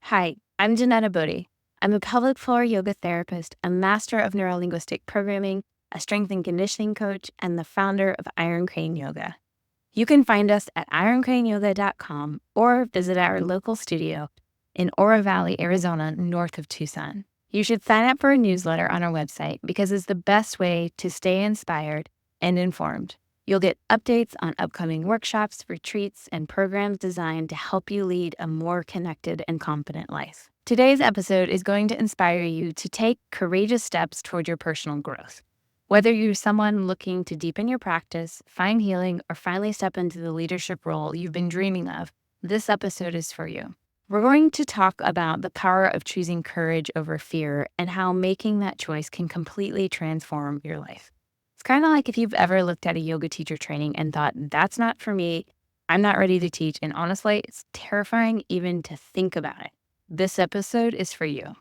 Hi, I'm Jeanetta Bodie. I'm a pelvic floor yoga therapist, a master of neurolinguistic programming, a strength and conditioning coach, and the founder of Iron Crane Yoga. You can find us at ironcraneyoga.com or visit our local studio in Oro Valley, Arizona, north of Tucson. You should sign up for a newsletter on our website because it's the best way to stay inspired and informed. You'll get updates on upcoming workshops, retreats, and programs designed to help you lead a more connected and confident life. Today's episode is going to inspire you to take courageous steps toward your personal growth. Whether you're someone looking to deepen your practice, find healing, or finally step into the leadership role you've been dreaming of, this episode is for you. We're going to talk about the power of choosing courage over fear and how making that choice can completely transform your life. It's kind of like if you've ever looked at a yoga teacher training and thought, that's not for me, I'm not ready to teach. And honestly, it's terrifying even to think about it. This episode is for you.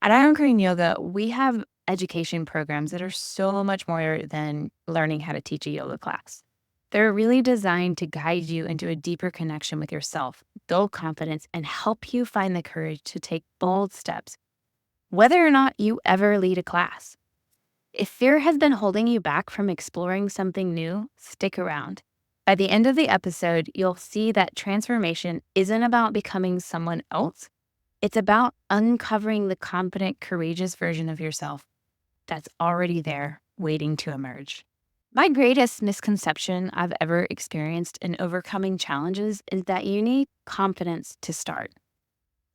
At Iron Crane Yoga, we have education programs that are so much more than learning how to teach a yoga class. They're really designed to guide you into a deeper connection with yourself, build confidence, and help you find the courage to take bold steps, whether or not you ever lead a class. If fear has been holding you back from exploring something new, stick around. By the end of the episode, you'll see that transformation isn't about becoming someone else. It's about uncovering the confident, courageous version of yourself that's already there, waiting to emerge. My greatest misconception I've ever experienced in overcoming challenges is that you need confidence to start.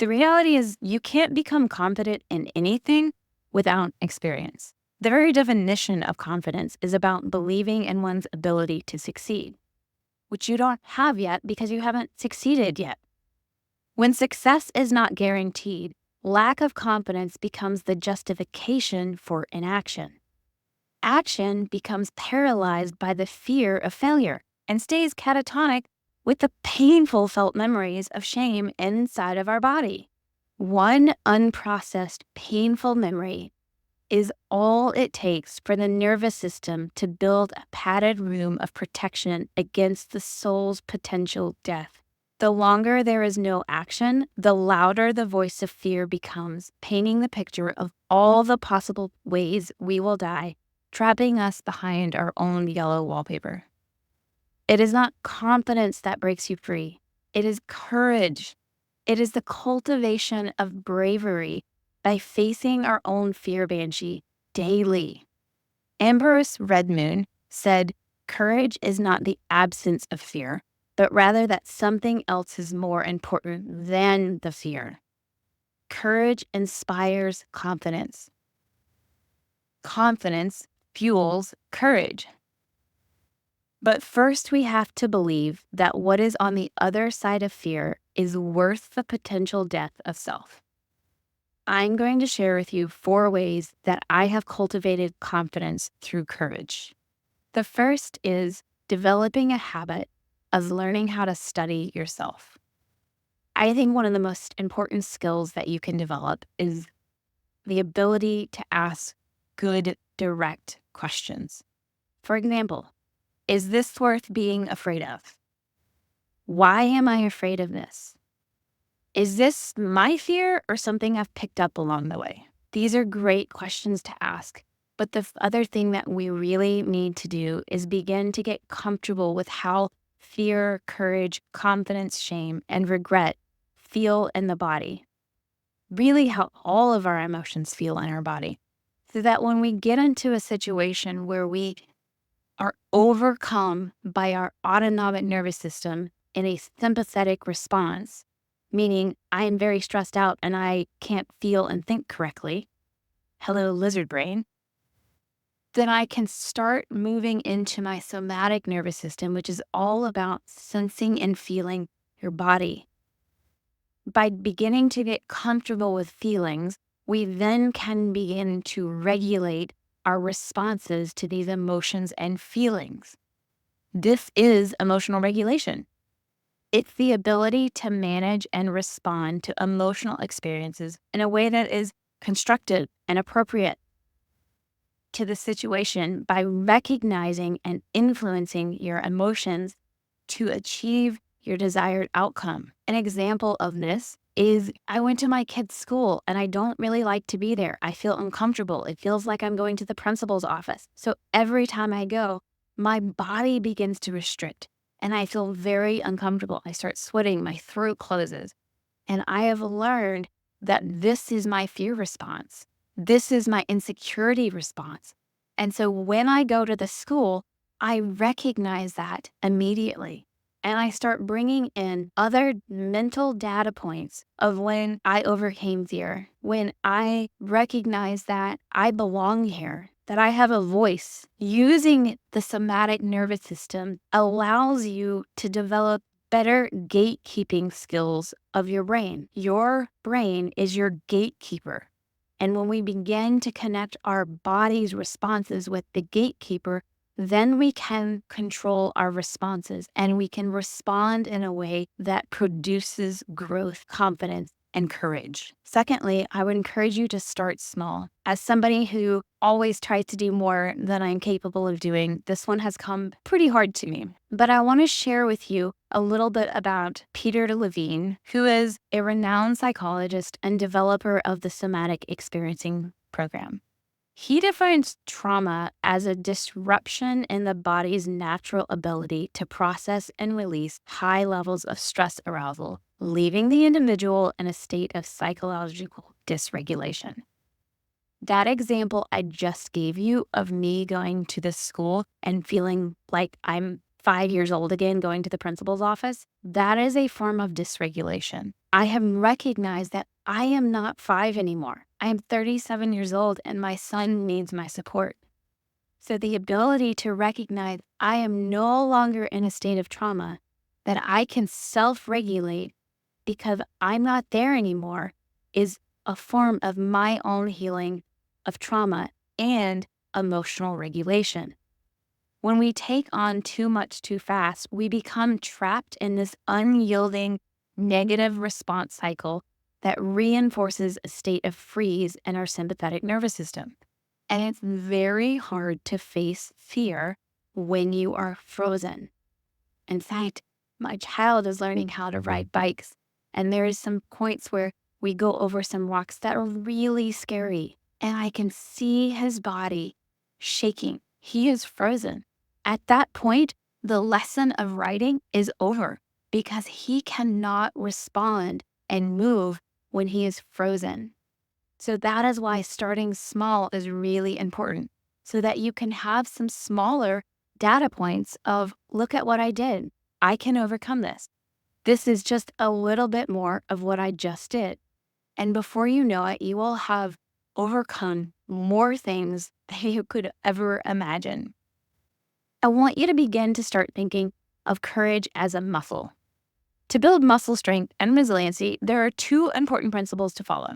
The reality is you can't become confident in anything without experience. The very definition of confidence is about believing in one's ability to succeed, which you don't have yet because you haven't succeeded yet. When success is not guaranteed, lack of confidence becomes the justification for inaction. Action becomes paralyzed by the fear of failure and stays catatonic with the painful felt memories of shame inside of our body. One unprocessed, painful memory is all it takes for the nervous system to build a padded room of protection against the soul's potential death. The longer there is no action, the louder the voice of fear becomes, painting the picture of all the possible ways we will die, trapping us behind our own yellow wallpaper. It is not confidence that breaks you free. It is courage. It is the cultivation of bravery by facing our own fear banshee daily. Ambrose Redmoon said, "Courage is not the absence of fear, but rather that something else is more important than the fear." Courage inspires confidence. Confidence fuels courage. But first, we have to believe that what is on the other side of fear is worth the potential death of self. I'm going to share with you 4 ways that I have cultivated confidence through courage. The first is developing a habit of learning how to study yourself. I think one of the most important skills that you can develop is the ability to ask good, direct questions. For example, is this worth being afraid of? Why am I afraid of this? Is this my fear or something I've picked up along the way? These are great questions to ask. But the other thing that we really need to do is begin to get comfortable with how fear, courage, confidence, shame, and regret feel in the body. Really how all of our emotions feel in our body. So that when we get into a situation where we are overcome by our autonomic nervous system in a sympathetic response, meaning I am very stressed out and I can't feel and think correctly, hello lizard brain, then I can start moving into my somatic nervous system, which is all about sensing and feeling your body. By beginning to get comfortable with feelings, we then can begin to regulate our responses to these emotions and feelings. This is emotional regulation. It's the ability to manage and respond to emotional experiences in a way that is constructive and appropriate to the situation by recognizing and influencing your emotions to achieve your desired outcome. An example of this is I went to my kid's school and I don't really like to be there. I feel uncomfortable. It feels like I'm going to the principal's office. So every time I go, my body begins to restrict and I feel very uncomfortable. I start sweating, my throat closes. And I have learned that this is my fear response. This is my insecurity response. And so when I go to the school, I recognize that immediately. And I start bringing in other mental data points of when I overcame fear, when I recognize that I belong here, that I have a voice. Using the somatic nervous system allows you to develop better gatekeeping skills of your brain. Your brain is your gatekeeper. And when we begin to connect our body's responses with the gatekeeper, then we can control our responses and we can respond in a way that produces growth, confidence, and courage. Secondly, I would encourage you to start small. As somebody who always tries to do more than I'm capable of doing, this one has come pretty hard to me. But I want to share with you a little bit about Peter Levine, who is a renowned psychologist and developer of the somatic experiencing program. He defines trauma as a disruption in the body's natural ability to process and release high levels of stress arousal, leaving the individual in a state of psychological dysregulation. That example I just gave you of me going to the school and feeling like I'm 5 years old again, going to the principal's office, that is a form of dysregulation. I have recognized that I am not 5 anymore. I am 37 years old and my son needs my support. So the ability to recognize I am no longer in a state of trauma, that I can self-regulate because I'm not there anymore, is a form of my own healing of trauma and emotional regulation. When we take on too much too fast, we become trapped in this unyielding negative response cycle that reinforces a state of freeze in our sympathetic nervous system. And it's very hard to face fear when you are frozen. In fact, my child is learning how to ride bikes, and there is some points where we go over some rocks that are really scary, and I can see his body shaking. He is frozen. At that point, the lesson of riding is over because he cannot respond and move when he is frozen. So that is why starting small is really important, so that you can have some smaller data points of, look at what I did. I can overcome this. This is just a little bit more of what I just did. And before you know it, you will have overcome more things than you could ever imagine. I want you to begin to start thinking of courage as a muscle. To build muscle strength and resiliency, there are 2 important principles to follow.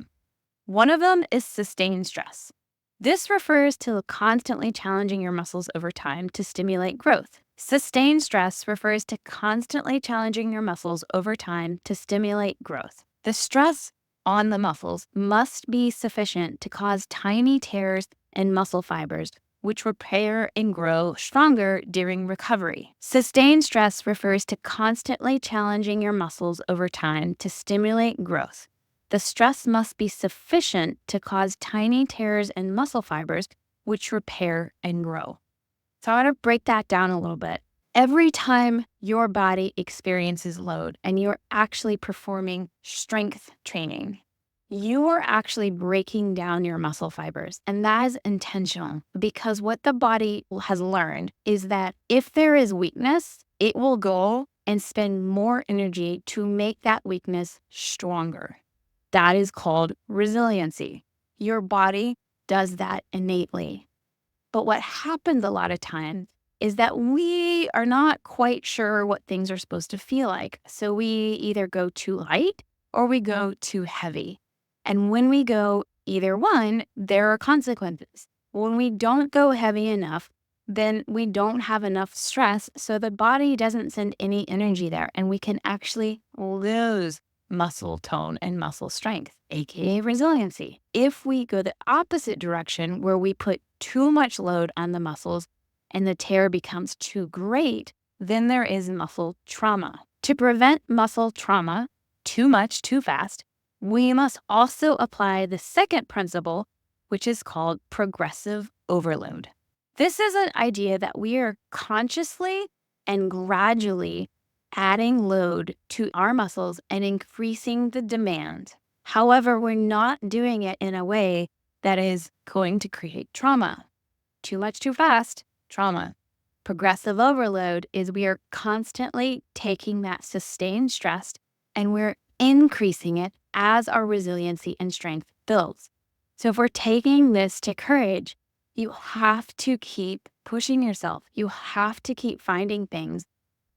One of them is sustained stress. This refers to constantly challenging your muscles over time to stimulate growth. Sustained stress refers to constantly challenging your muscles over time to stimulate growth. The stress on the muscles must be sufficient to cause tiny tears in muscle fibers, which repair and grow stronger during recovery. Sustained stress refers to constantly challenging your muscles over time to stimulate growth. The stress must be sufficient to cause tiny tears in muscle fibers, which repair and grow. So I want to break that down a little bit. Every time your body experiences load and you're actually performing strength training, you are actually breaking down your muscle fibers. And that is intentional because what the body has learned is that if there is weakness, it will go and spend more energy to make that weakness stronger. That is called resiliency. Your body does that innately. But what happens a lot of times is that we are not quite sure what things are supposed to feel like. So we either go too light or we go too heavy. And when we go either one, there are consequences. When we don't go heavy enough, then we don't have enough stress. So the body doesn't send any energy there and we can actually lose muscle tone and muscle strength, aka resiliency. If we go the opposite direction where we put too much load on the muscles and the tear becomes too great, then there is muscle trauma. To prevent muscle trauma too much, too fast, We must also apply the second principle, which is called progressive overload. This is an idea that we are consciously and gradually adding load to our muscles and increasing the demand. However, we're not doing it in a way that is going to create trauma. Too much too fast, trauma. Progressive overload is we are constantly taking that sustained stress and we're increasing it as our resiliency and strength builds. So if we're taking this to courage, you have to keep pushing yourself. You have to keep finding things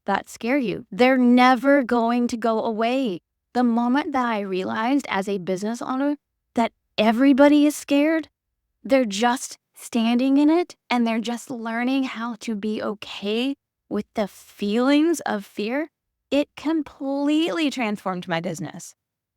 that scare you. They're never going to go away. The moment that I realized as a business owner that everybody is scared, they're just standing in it and they're just learning how to be okay with the feelings of fear, it completely transformed my business.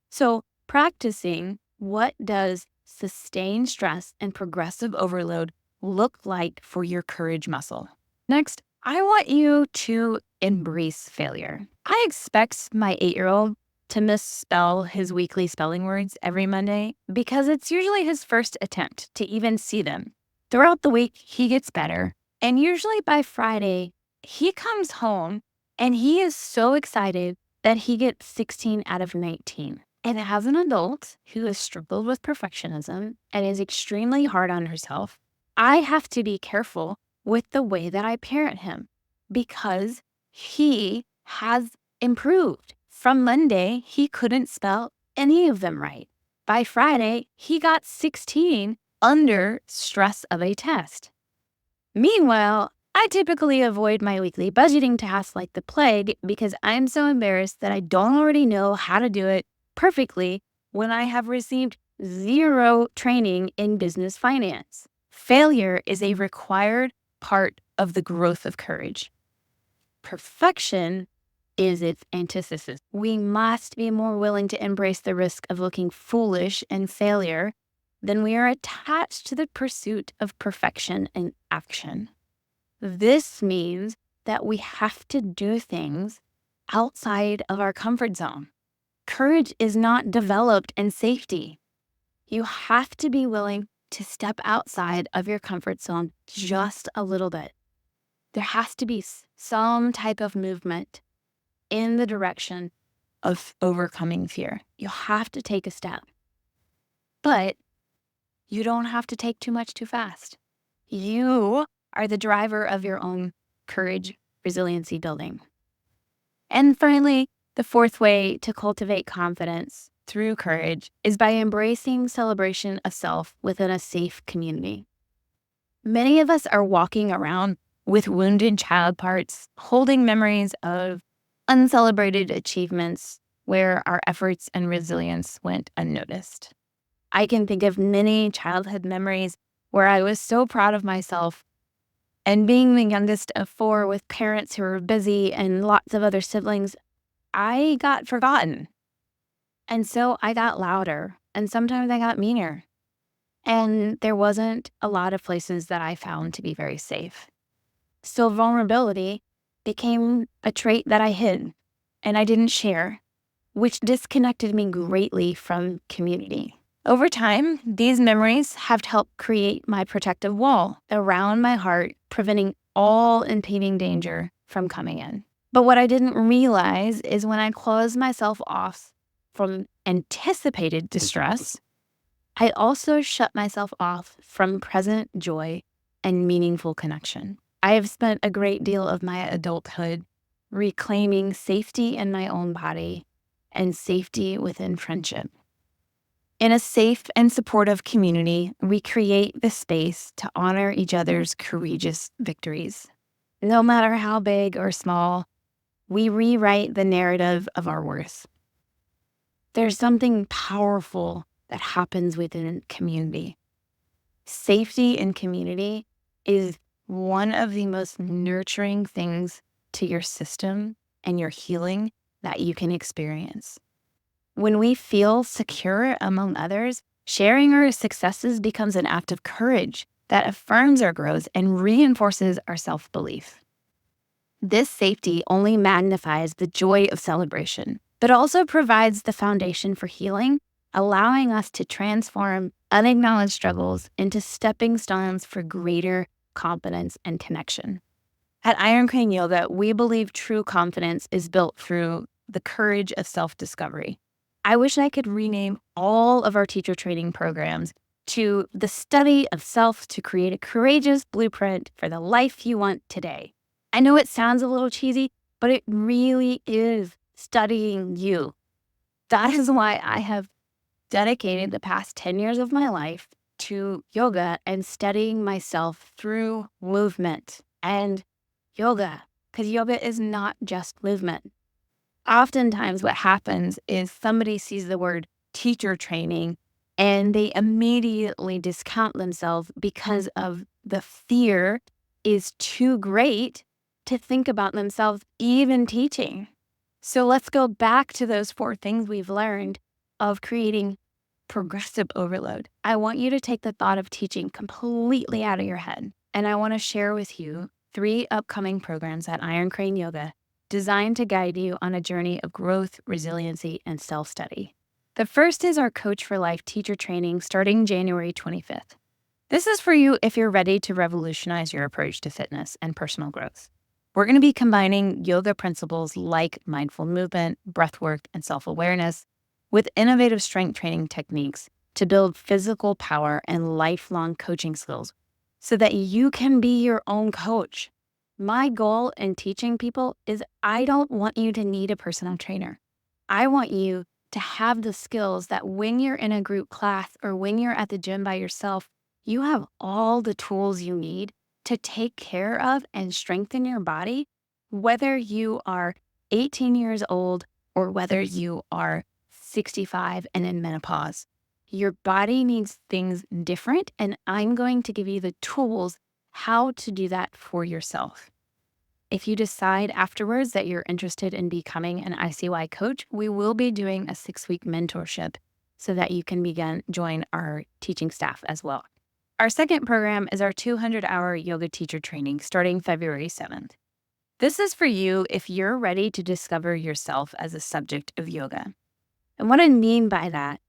So practicing what does sustained stress and progressive overload look like for your courage muscle. Next, I want you to embrace failure. I expect my 8-year-old to misspell his weekly spelling words every Monday because it's usually his first attempt to even see them. Throughout the week, he gets better. And usually by Friday, he comes home and he is so excited that he gets 16 out of 19. And as an adult who has struggled with perfectionism and is extremely hard on herself, I have to be careful with the way that I parent him because he has improved. From Monday, he couldn't spell any of them right. By Friday, he got 16 under stress of a test. Meanwhile, I typically avoid my weekly budgeting tasks like the plague because I'm so embarrassed that I don't already know how to do it perfectly when I have received zero training in business finance. Failure is a required part of the growth of courage. Perfection is its antithesis. We must be more willing to embrace the risk of looking foolish and failure than we are attached to the pursuit of perfection and action. This means that we have to do things outside of our comfort zone. Courage is not developed in safety. You have to be willing to step outside of your comfort zone just a little bit. There has to be some type of movement in the direction of overcoming fear. You have to take a step. But you don't have to take too much too fast. You are the driver of your own courage, resiliency building. And finally, the fourth way to cultivate confidence through courage is by embracing celebration of self within a safe community. Many of us are walking around with wounded child parts, holding memories of uncelebrated achievements where our efforts and resilience went unnoticed. I can think of many childhood memories where I was so proud of myself, and being the youngest of 4 with parents who were busy and lots of other siblings, I got forgotten. And so I got louder, and sometimes I got meaner. And there wasn't a lot of places that I found to be very safe. So vulnerability became a trait that I hid and I didn't share, which disconnected me greatly from community. Over time, these memories have helped create my protective wall around my heart, preventing all impending danger from coming in. But what I didn't realize is when I closed myself off from anticipated distress, I also shut myself off from present joy and meaningful connection. I have spent a great deal of my adulthood reclaiming safety in my own body and safety within friendship. In a safe and supportive community, we create the space to honor each other's courageous victories. No matter how big or small, we rewrite the narrative of our worth. There's something powerful that happens within community. Safety in community is one of the most nurturing things to your system and your healing that you can experience. When we feel secure among others, sharing our successes becomes an act of courage that affirms our growth and reinforces our self-belief. This safety only magnifies the joy of celebration, but also provides the foundation for healing allowing us to transform unacknowledged struggles into stepping stones for greater confidence and connection. At Iron Crane Yoga, we believe true confidence is built through the courage of self-discovery. I wish I could rename all of our teacher training programs to the study of self to create a courageous blueprint for the life you want today. I know it sounds a little cheesy, but it really is studying you. That is why I have dedicated the past 10 years of my life to yoga and studying myself through movement and yoga, because yoga is not just movement. Oftentimes what happens is somebody sees the word teacher training and they immediately discount themselves because of the fear is too great to think about themselves even teaching. So let's go back to those 4 things we've learned of creating progressive overload. I want you to take the thought of teaching completely out of your head. And I want to share with you 3 upcoming programs at Iron Crane Yoga designed to guide you on a journey of growth, resiliency, and self-study. The first is our Coach for Life teacher training starting January 25th. This is for you if you're ready to revolutionize your approach to fitness and personal growth. We're going to be combining yoga principles like mindful movement, breath work, and self-awareness with innovative strength training techniques to build physical power and lifelong coaching skills so that you can be your own coach. My goal in teaching people is I don't want you to need a personal trainer. I want you to have the skills that when you're in a group class or when you're at the gym by yourself, you have all the tools you need to take care of and strengthen your body, whether you are 18 years old or whether you are 65 and in menopause. Your body needs things different, and I'm going to give you the tools how to do that for yourself. If you decide afterwards that you're interested in becoming an ICY coach, we will be doing a 6-week mentorship so that you can join our teaching staff as well. Our second program is our 200-hour yoga teacher training starting February 7th. This is for you if you're ready to discover yourself as a subject of yoga. And what I mean by that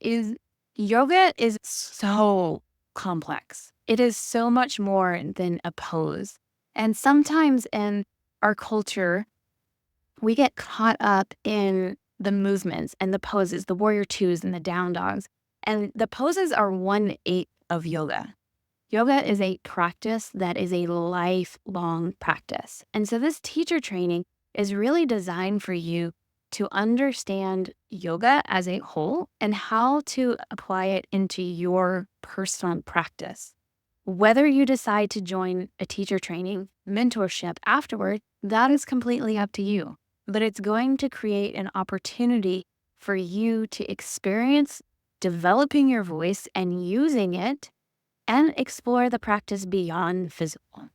is yoga is so complex. It is so much more than a pose. And sometimes in our culture, we get caught up in the movements and the poses, the warrior twos and the down dogs. And the poses are 1/8 of yoga. Yoga is a practice that is a lifelong practice. And so this teacher training is really designed for you to understand yoga as a whole and how to apply it into your personal practice. Whether you decide to join a teacher training mentorship afterward, that is completely up to you. But it's going to create an opportunity for you to experience developing your voice and using it and explore the practice beyond physical.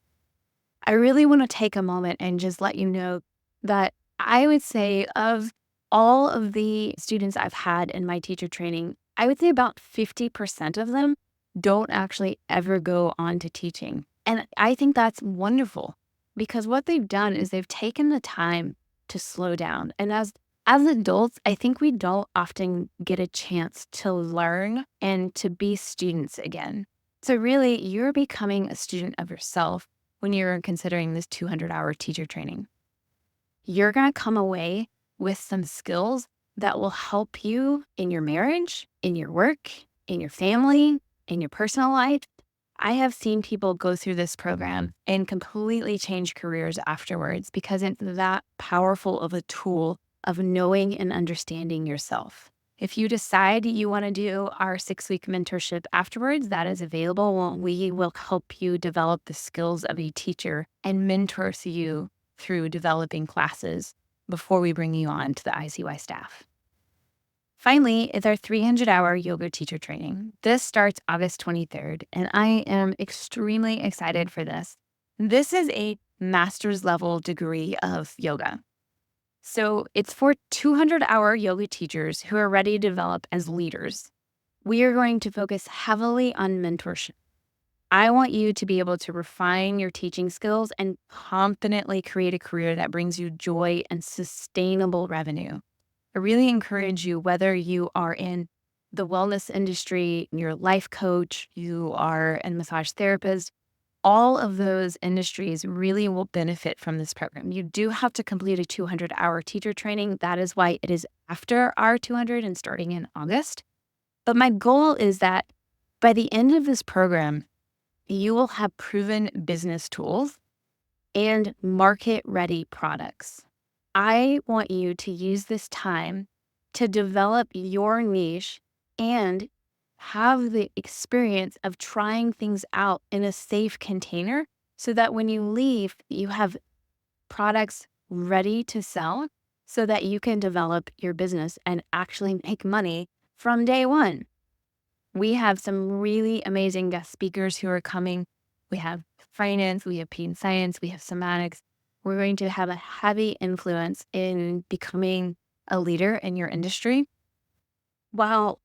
I really want to take a moment and just let you know that I would say of all of the students I've had in my teacher training, I would say about 50% of them don't actually ever go on to teaching. And I think that's wonderful because what they've done is they've taken the time to slow down. And as adults, I think we don't often get a chance to learn and to be students again. So really, you're becoming a student of yourself when you're considering this 200-hour teacher training. You're going to come away with some skills that will help you in your marriage, in your work, in your family, in your personal life. I have seen people go through this program and completely change careers afterwards because it's that powerful of a tool of knowing and understanding yourself. If you decide you want to do our 6-week mentorship afterwards, that is available. We will help you develop the skills of a teacher and mentor you through developing classes before we bring you on to the ICY staff. Finally, is our 300-hour yoga teacher training. This starts August 23rd, and I am extremely excited for this. This is a master's level degree of yoga. So it's for 200-hour yoga teachers who are ready to develop as leaders. We are going to focus heavily on mentorship. I want you to be able to refine your teaching skills and confidently create a career that brings you joy and sustainable revenue. I really encourage you, whether you are in the wellness industry, you're a life coach, you are a massage therapist, all of those industries really will benefit from this program. You do have to complete a 200-hour teacher training. That is why it is after our 200 and starting in August. But my goal is that by the end of this program, you will have proven business tools and market-ready products. I want you to use this time to develop your niche and have the experience of trying things out in a safe container so that when you leave, you have products ready to sell so that you can develop your business and actually make money from day one. We have some really amazing guest speakers who are coming. We have finance, we have pain science, we have somatics. We're going to have a heavy influence in becoming a leader in your industry while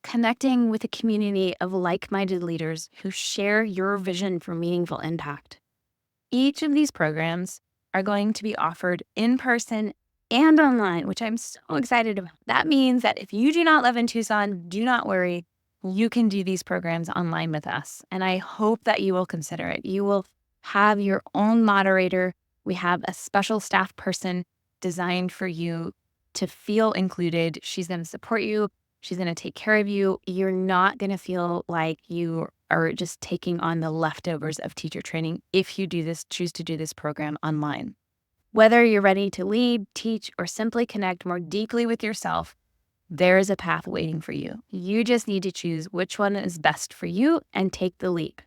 connecting with a community of like-minded leaders who share your vision for meaningful impact. Each of these programs are going to be offered in person and online, which I'm so excited about. That means that if you do not live in Tucson, do not worry. You can do these programs online with us. And I hope that you will consider it. You will have your own moderator. We have a special staff person designed for you to feel included. She's going to support you. She's going to take care of you. You're not going to feel like you are just taking on the leftovers of teacher training if you choose to do this program online. Whether you're ready to lead, teach, or simply connect more deeply with yourself, there is a path waiting for you. You just need to choose which one is best for you and take the leap,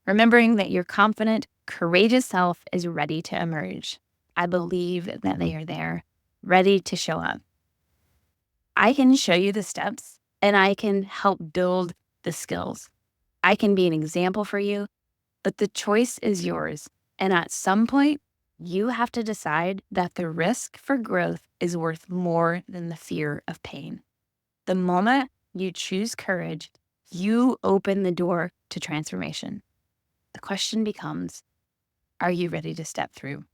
remembering that your confident, courageous self is ready to emerge. I believe that they are there, ready to show up. I can show you the steps and I can help build the skills. I can be an example for you, but the choice is yours. And at some point, you have to decide that the risk for growth is worth more than the fear of pain. The moment you choose courage, you open the door to transformation. The question becomes, are you ready to step through?